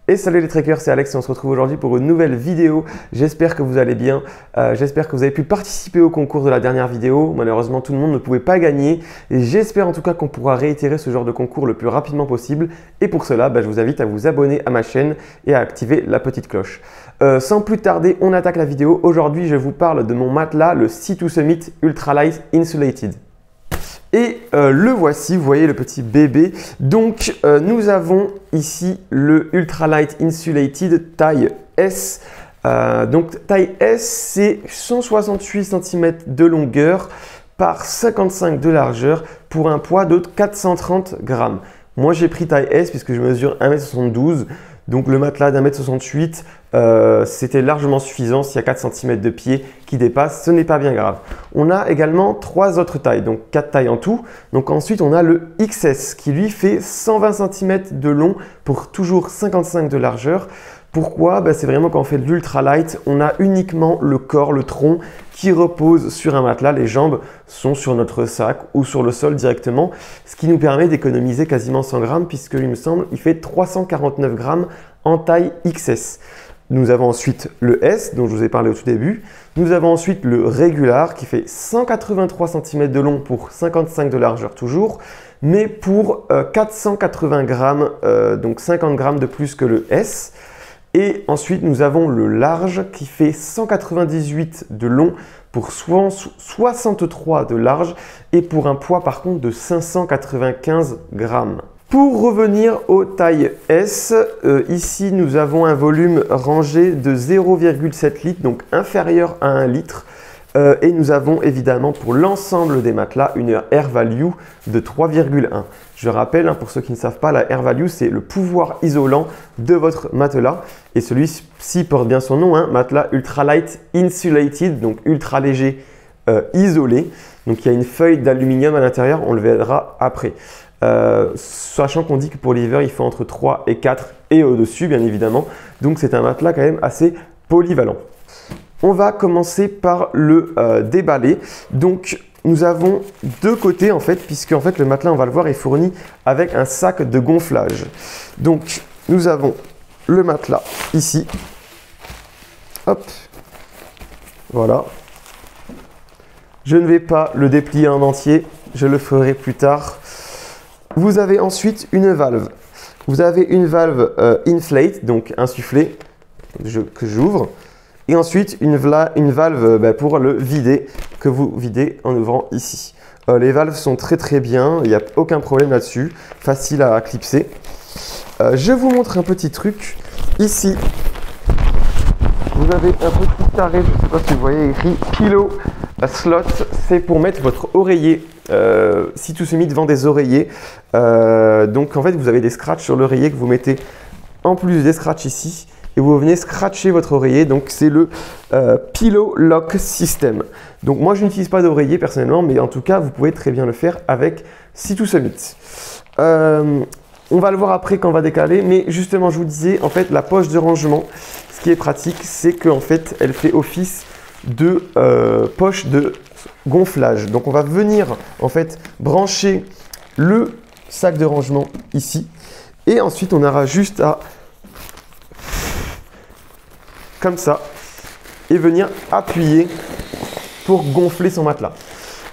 Et salut les trekkers, c'est Alex et on se retrouve aujourd'hui pour une nouvelle vidéo. J'espère que vous allez bien, j'espère que vous avez pu participer au concours de la dernière vidéo. Malheureusement, tout le monde ne pouvait pas gagner et j'espère en tout cas qu'on pourra réitérer ce genre de concours le plus rapidement possible. Et pour cela, je vous invite à vous abonner à ma chaîne et à activer la petite cloche. Sans plus tarder, on attaque la vidéo. Aujourd'hui, je vous parle de mon matelas, le Sea2 Summit Ultralight Insulated. Et le voici, vous voyez le petit bébé. Donc nous avons ici le Ultralight Insulated taille S. Donc taille S, c'est 168 cm de longueur par 55 de largeur pour un poids de 430 grammes. Moi j'ai pris taille S puisque je mesure 1,72 m. Donc le matelas d'1,68 m, c'était largement suffisant s'il y a 4 cm de pied qui dépassent, ce n'est pas bien grave. On a également 3 autres tailles, donc 4 tailles en tout. Donc ensuite on a le XS qui lui fait 120 cm de long pour toujours 55 de largeur. Pourquoi? C'est vraiment quand on fait de l'ultralight, on a uniquement le corps, le tronc qui repose sur un matelas. Les jambes sont sur notre sac ou sur le sol directement, ce qui nous permet d'économiser quasiment 100 grammes puisque il me semble il fait 349 grammes en taille XS. Nous avons ensuite le S dont je vous ai parlé au tout début. Nous avons ensuite le Regular qui fait 183 cm de long pour 55 de largeur toujours, mais pour 480 grammes, donc 50 grammes de plus que le S. Et ensuite, nous avons le large qui fait 198 de long pour 63 de large et pour un poids par contre de 595 grammes. Pour revenir aux tailles S, ici nous avons un volume rangé de 0,7 litres, donc inférieur à 1 litre. Et nous avons évidemment pour l'ensemble des matelas une Air Value de 3,1. Je rappelle, pour ceux qui ne savent pas, la Air Value c'est le pouvoir isolant de votre matelas. Et celui-ci porte bien son nom, matelas Ultralight Insulated, donc ultra léger isolé. Donc il y a une feuille d'aluminium à l'intérieur, on le verra après. Sachant qu'on dit que pour l'hiver il fait entre 3 et 4 et au-dessus bien évidemment. Donc c'est un matelas quand même assez polyvalent. On va commencer par le déballer. Donc, nous avons deux côtés en fait, puisque en fait, le matelas, on va le voir, est fourni avec un sac de gonflage. Donc, nous avons le matelas ici. Hop. Voilà. Je ne vais pas le déplier en entier, je le ferai plus tard. Vous avez ensuite une valve. Vous avez une valve inflate, donc insufflée, que j'ouvre. Et ensuite, une valve pour le vider, que vous videz en ouvrant ici. Les valves sont très bien, il n'y a aucun problème là-dessus, facile à clipser. Je vous montre un petit truc. Ici, vous avez un petit arrêt, je ne sais pas si vous voyez écrit Pillow Slot, c'est pour mettre votre oreiller. Sea2 Summit vend des oreillers. Donc en fait, vous avez des scratchs sur l'oreiller que vous mettez en plus des scratchs ici. Et vous venez scratcher votre oreiller, donc c'est le Pillow Lock System. Donc moi je n'utilise pas d'oreiller personnellement, mais en tout cas vous pouvez très bien le faire avec Sea2 Summit. On va le voir après quand on va décaler, mais justement je vous disais en fait la poche de rangement, ce qui est pratique, c'est qu'en fait elle fait office de poche de gonflage. Donc on va venir en fait brancher le sac de rangement ici, et ensuite on aura juste à comme ça et venir appuyer pour gonfler son matelas.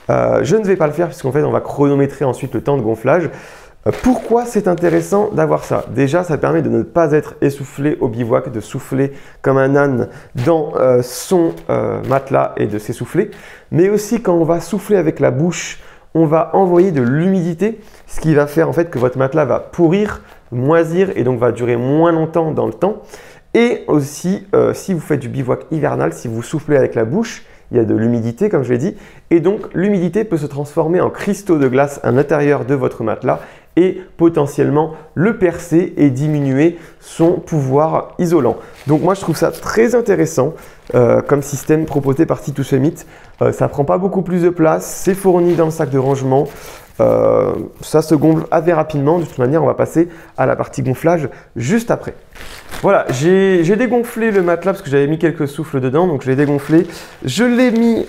Je ne vais pas le faire puisqu'en fait on va chronométrer ensuite le temps de gonflage. Pourquoi c'est intéressant d'avoir ça? Déjà ça permet de ne pas être essoufflé au bivouac, de souffler comme un âne dans son matelas et de s'essouffler. Mais aussi quand on va souffler avec la bouche, on va envoyer de l'humidité, ce qui va faire en fait que votre matelas va pourrir, moisir et donc va durer moins longtemps dans le temps. Et aussi, si vous faites du bivouac hivernal, si vous soufflez avec la bouche, il y a de l'humidité comme je l'ai dit. Et donc, l'humidité peut se transformer en cristaux de glace à l'intérieur de votre matelas et potentiellement le percer et diminuer son pouvoir isolant. Donc moi, je trouve ça très intéressant comme système proposé par Sea2 Summit. Ça ne prend pas beaucoup plus de place, c'est fourni dans le sac de rangement. Ça se gonfle assez rapidement. De toute manière, on va passer à la partie gonflage juste après. Voilà, j'ai dégonflé le matelas parce que j'avais mis quelques souffles dedans, donc je l'ai dégonflé. Je l'ai mis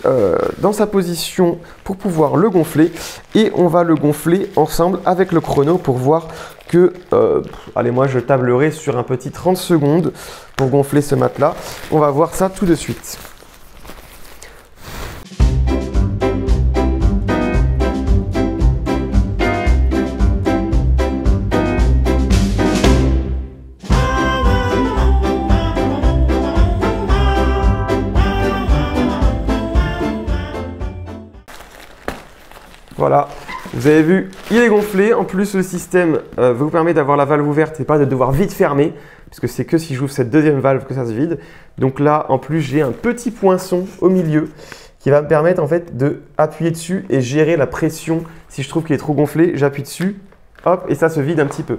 dans sa position pour pouvoir le gonfler et on va le gonfler ensemble avec le chrono pour voir que, allez, moi je tablerai sur un petit 30 secondes pour gonfler ce matelas. On va voir ça tout de suite. Voilà, vous avez vu, il est gonflé. En plus, le système vous permet d'avoir la valve ouverte et pas de devoir vite fermer, puisque c'est que si j'ouvre cette deuxième valve que ça se vide. Donc là, en plus, j'ai un petit poinçon au milieu qui va me permettre en fait d'appuyer dessus et gérer la pression. Si je trouve qu'il est trop gonflé, j'appuie dessus, hop, et ça se vide un petit peu.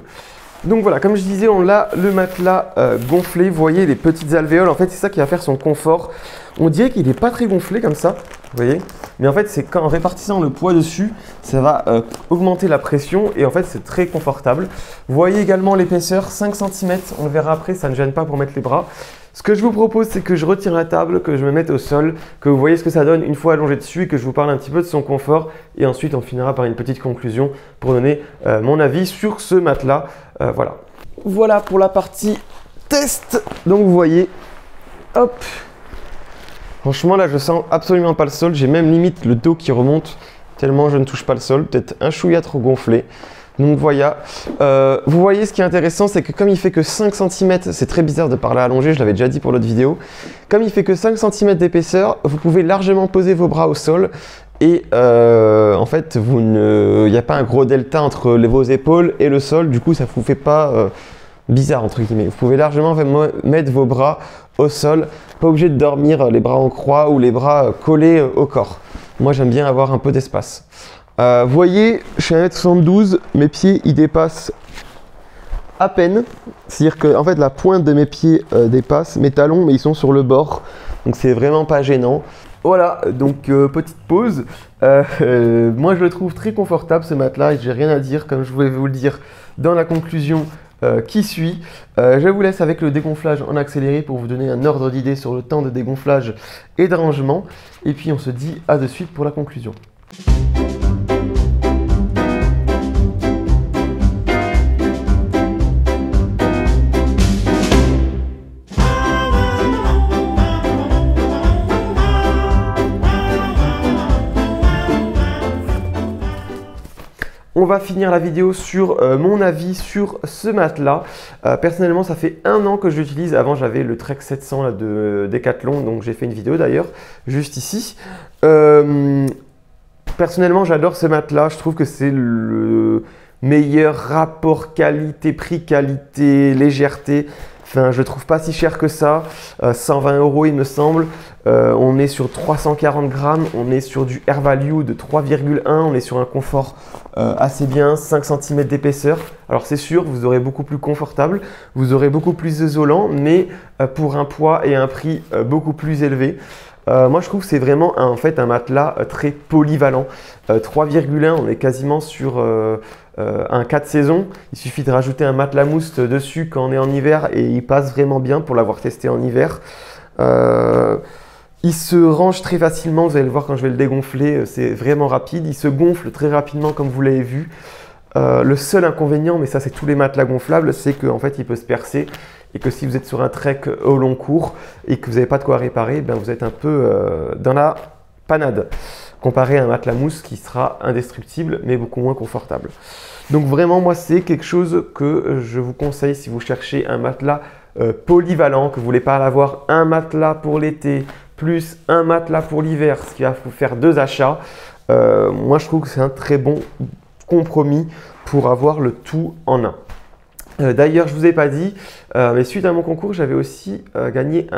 Donc voilà, comme je disais, on a le matelas gonflé. Vous voyez les petites alvéoles, en fait, c'est ça qui va faire son confort. On dirait qu'il n'est pas très gonflé comme ça, vous voyez. Mais en fait, c'est qu'en répartissant le poids dessus, ça va augmenter la pression et en fait, c'est très confortable. Vous voyez également l'épaisseur, 5 cm. On le verra après, ça ne gêne pas pour mettre les bras. Ce que je vous propose, c'est que je retire la table, que je me mette au sol, que vous voyez ce que ça donne une fois allongé dessus et que je vous parle un petit peu de son confort. Et ensuite, on finira par une petite conclusion pour donner mon avis sur ce matelas. Voilà. Voilà pour la partie test. Donc, vous voyez, hop. Franchement, là, je sens absolument pas le sol. J'ai même limite le dos qui remonte tellement je ne touche pas le sol. Peut-être un chouïa trop gonflé. Donc voilà, vous voyez ce qui est intéressant, c'est que comme il fait que 5 cm, c'est très bizarre de parler allongé, je l'avais déjà dit pour l'autre vidéo, comme il fait que 5 cm d'épaisseur, vous pouvez largement poser vos bras au sol et en fait, il n'y a pas un gros delta entre vos épaules et le sol, du coup ça ne vous fait pas bizarre entre guillemets. Vous pouvez largement mettre vos bras au sol, pas obligé de dormir les bras en croix ou les bras collés au corps. Moi j'aime bien avoir un peu d'espace. Vous voyez, je suis à 1m72, mes pieds ils dépassent à peine. C'est-à-dire que en fait, la pointe de mes pieds dépasse, mes talons, mais ils sont sur le bord. Donc c'est vraiment pas gênant. Voilà, donc petite pause. Moi je le trouve très confortable ce matelas et j'ai rien à dire, comme je voulais vous le dire dans la conclusion qui suit. Je vous laisse avec le dégonflage en accéléré pour vous donner un ordre d'idée sur le temps de dégonflage et de rangement. Et puis on se dit à de suite pour la conclusion. On va finir la vidéo sur mon avis sur ce matelas. Personnellement, ça fait 1 an que je l'utilise. Avant, j'avais le Trek 700 là, de Decathlon, donc j'ai fait une vidéo d'ailleurs, juste ici. Personnellement, j'adore ce matelas. Je trouve que c'est le meilleur rapport qualité-prix, qualité-légèreté. Enfin, je ne trouve pas si cher que ça, 120 € il me semble. On est sur 340 grammes, on est sur du Air Value de 3,1, on est sur un confort assez bien, 5 cm d'épaisseur. Alors c'est sûr, vous aurez beaucoup plus confortable, vous aurez beaucoup plus isolant, mais pour un poids et un prix beaucoup plus élevé. Moi, je trouve que c'est vraiment en fait un matelas très polyvalent. 3,1, on est quasiment sur un 4 saisons. Il suffit de rajouter un matelas mousse dessus quand on est en hiver et il passe vraiment bien pour l'avoir testé en hiver. Il se range très facilement, vous allez le voir quand je vais le dégonfler, c'est vraiment rapide. Il se gonfle très rapidement comme vous l'avez vu. Le seul inconvénient, mais ça c'est tous les matelas gonflables, c'est qu'en fait il peut se percer et que si vous êtes sur un trek au long cours et que vous n'avez pas de quoi réparer, ben vous êtes un peu dans la panade comparé à un matelas mousse qui sera indestructible mais beaucoup moins confortable. Donc vraiment moi c'est quelque chose que je vous conseille si vous cherchez un matelas polyvalent, que vous ne voulez pas avoir un matelas pour l'été plus un matelas pour l'hiver, ce qui va vous faire 2 achats. Moi je trouve que c'est un très bon compromis pour avoir le tout en un. D'ailleurs, je ne vous ai pas dit, mais suite à mon concours, j'avais aussi gagné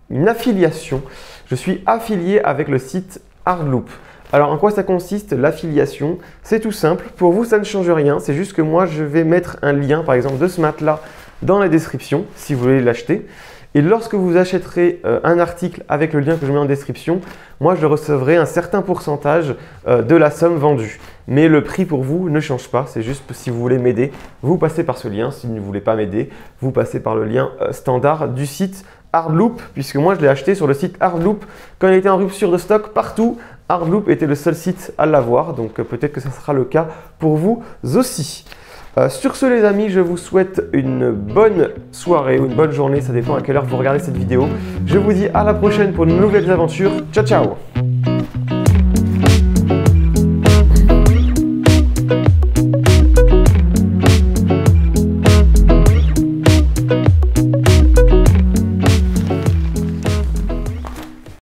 une affiliation. Je suis affilié avec le site Hardloop. Alors, en quoi ça consiste l'affiliation? C'est tout simple. Pour vous, ça ne change rien. C'est juste que moi, je vais mettre un lien, par exemple, de ce matelas dans la description, si vous voulez l'acheter. Et lorsque vous achèterez un article avec le lien que je mets en description, moi, je recevrai un certain pourcentage de la somme vendue. mais le prix pour vous ne change pas. C'est juste si vous voulez m'aider, vous passez par ce lien. Si vous ne voulez pas m'aider, vous passez par le lien standard du site Hardloop, puisque moi je l'ai acheté sur le site Hardloop quand il était en rupture de stock partout. Hardloop était le seul site à l'avoir, donc peut-être que ça sera le cas pour vous aussi. Sur ce les amis, je vous souhaite une bonne soirée ou une bonne journée, ça dépend à quelle heure vous regardez cette vidéo. Je vous dis à la prochaine pour de nouvelles aventures. Ciao ciao!